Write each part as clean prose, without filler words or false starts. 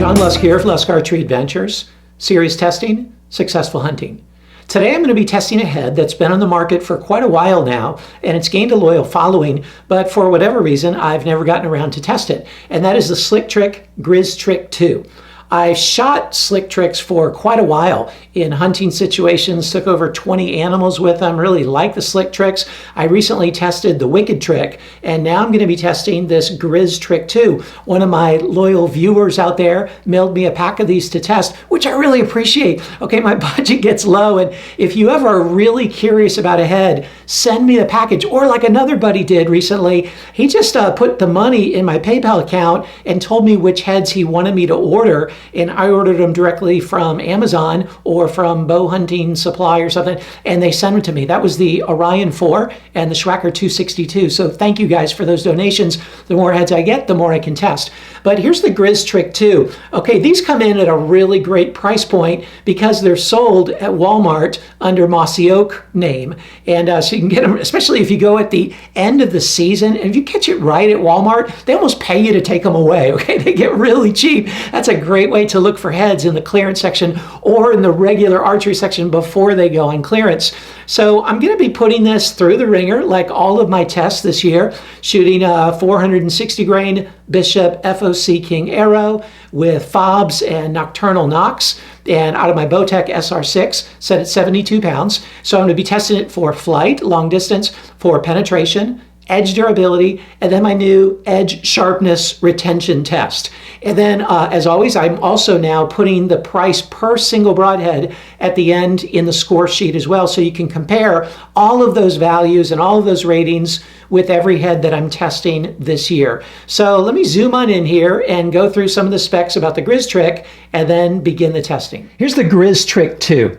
John Lusk here of Lusk Archery Adventures. Serious testing, successful hunting. Today I'm going to be testing a head that's been on the market for quite a while now, and it's gained a loyal following, but for whatever reason I've never gotten around to test it, and that is the Slick Trick GRIZZ Trick 2. I've shot Slick Tricks for quite a while in hunting situations, took over 20 animals with them, really like the Slick Tricks. I recently tested the Wicked Trick, and now I'm going to be testing this GRIZZ Trick 2. One of my loyal viewers out there mailed me a pack of these to test, which I really appreciate. Okay, my budget gets low, and if you ever are really curious about a head, send me the package. Or like another buddy did recently, he just put the money in my PayPal account and told me which heads he wanted me to order, and I ordered them directly from Amazon or from Bow Hunting Supply or something, and they sent them to me. That was the Orion 4 and the Schwacker 262. So thank you guys for those donations. The more heads I get, the more I can test. But here's the GRIZZ Trick 2. Okay, these come in at a really great price point because they're sold at Walmart under Mossy Oak name. And so you can get them, especially if you go at the end of the season, and if you catch it right at Walmart, they almost pay you to take them away, okay? They get really cheap. That's a great way to look for heads in the clearance section or in the regular archery section before they go on clearance. So I'm going to be putting this through the ringer like all of my tests this year, shooting a 460 grain Bishop FOC King arrow with fobs and nocturnal nocks, and out of my Bowtech SR6 set at 72 pounds. So I'm going to be testing it for flight, long distance, for penetration, edge durability, and then my new edge sharpness retention test. And then, as always, I'm also now putting the price per single broadhead at the end in the score sheet as well, so you can compare all of those values and all of those ratings with every head that I'm testing this year. So let me zoom on in here and go through some of the specs about the GRIZZ Trick and then begin the testing. Here's the GRIZZ Trick 2.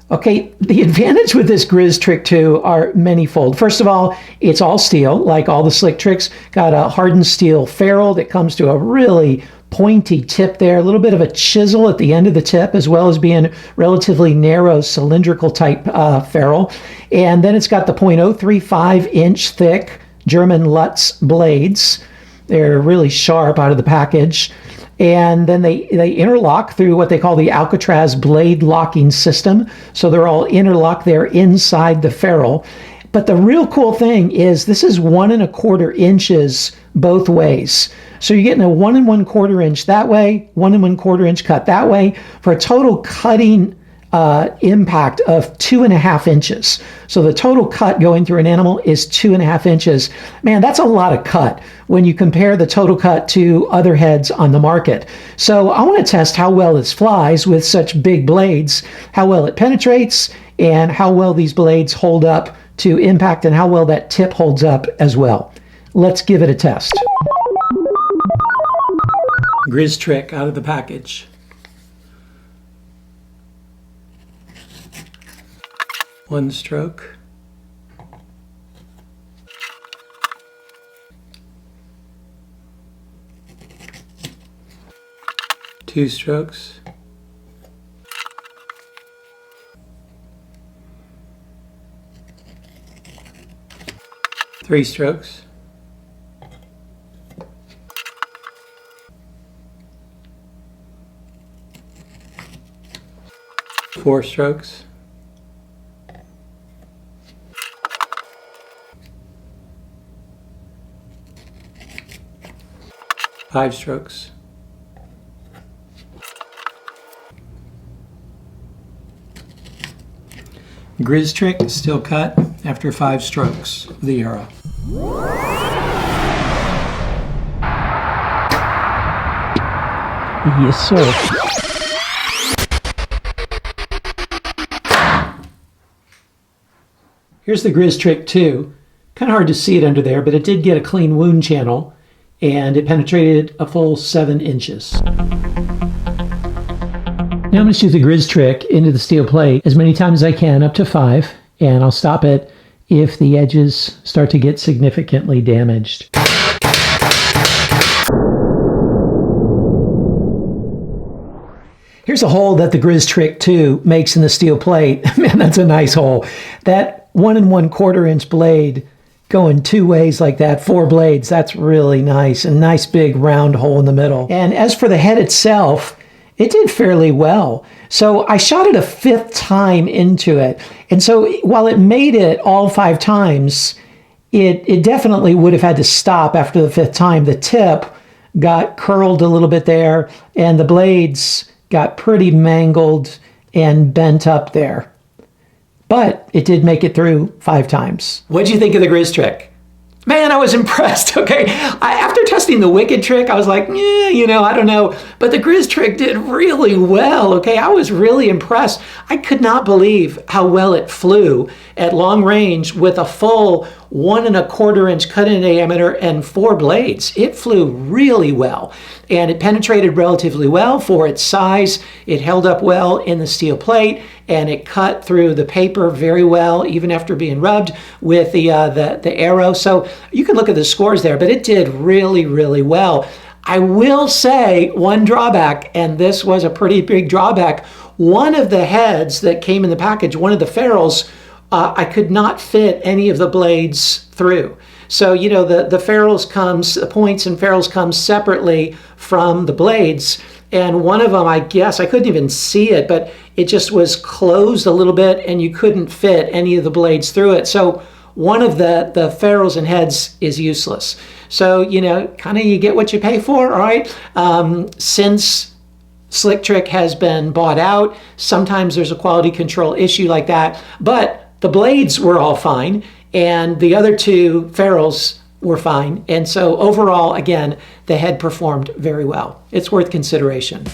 Okay, the advantage with this GRIZZ Trick 2 are manyfold. First of all, it's all steel, like all the Slick Tricks. Got a hardened steel ferrule that comes to a really pointy tip there, a little bit of a chisel at the end of the tip, as well as being relatively narrow cylindrical type ferrule. And then it's got the 0.035 inch thick German Lutz blades. They're really sharp out of the package. And then they interlock through what they call the Alcatraz blade locking system. So they're all interlocked there inside the ferrule. But the real cool thing is this is 1 1/4 inches both ways. So you're getting a 1 1/4 inch that way, 1 1/4 inch cut that way, for a total cutting impact of 2.5 inches. So the total cut going through an animal is 2.5 inches. Man, that's a lot of cut when you compare the total cut to other heads on the market. So I want to test how well this flies with such big blades, how well it penetrates, and how well these blades hold up to impact, and how well that tip holds up as well. Let's give it a test. GRIZZ Trick out of the package. One stroke. Two strokes. Three strokes. Four strokes. Five strokes. GRIZZ Trick is still cut after 5 strokes of the arrow. Yes, sir. Here's the GRIZZ Trick 2. Kind of hard to see it under there, but it did get a clean wound channel, and it penetrated a full 7 inches. Now I'm going to shoot the GRIZZ Trick into the steel plate as many times as I can, up to 5, and I'll stop it if the edges start to get significantly damaged. Here's a hole that the GRIZZ Trick 2 makes in the steel plate. Man, that's a nice hole. That 1 1/4 inch blade going two ways like that, 4 blades. That's really nice. A nice big round hole in the middle. And as for the head itself, it did fairly well. So I shot it a 5th time into it. And so while it made it all 5 times, it definitely would have had to stop after the 5th time. The tip got curled a little bit there, and the blades got pretty mangled and bent up there. But it did make it through 5 times. What'd you think of the GRIZZ trick? Man, I was impressed, okay? After testing the Wicked trick, I was like, yeah, I don't know. But the GRIZZ trick did really well, okay? I was really impressed. I could not believe how well it flew at long range with a full 1 1/4 inch cut in diameter and 4 blades. It flew really well. And it penetrated relatively well for its size. It held up well in the steel plate, and it cut through the paper very well, even after being rubbed with the arrow. So you can look at the scores there, but it did really, really well. I will say one drawback, and this was a pretty big drawback. One of the heads that came in the package, one of the ferrules, I could not fit any of the blades through. So, the ferrules the points and ferrules come separately from the blades. And one of them, I guess, I couldn't even see it, but it just was closed a little bit and you couldn't fit any of the blades through it. So one of the ferrules and heads is useless. So, kind of you get what you pay for, all right? Since Slick Trick has been bought out, sometimes there's a quality control issue like that, but the blades were all fine, and the other 2 ferrules were fine. And so overall, again, the head performed very well. It's worth consideration.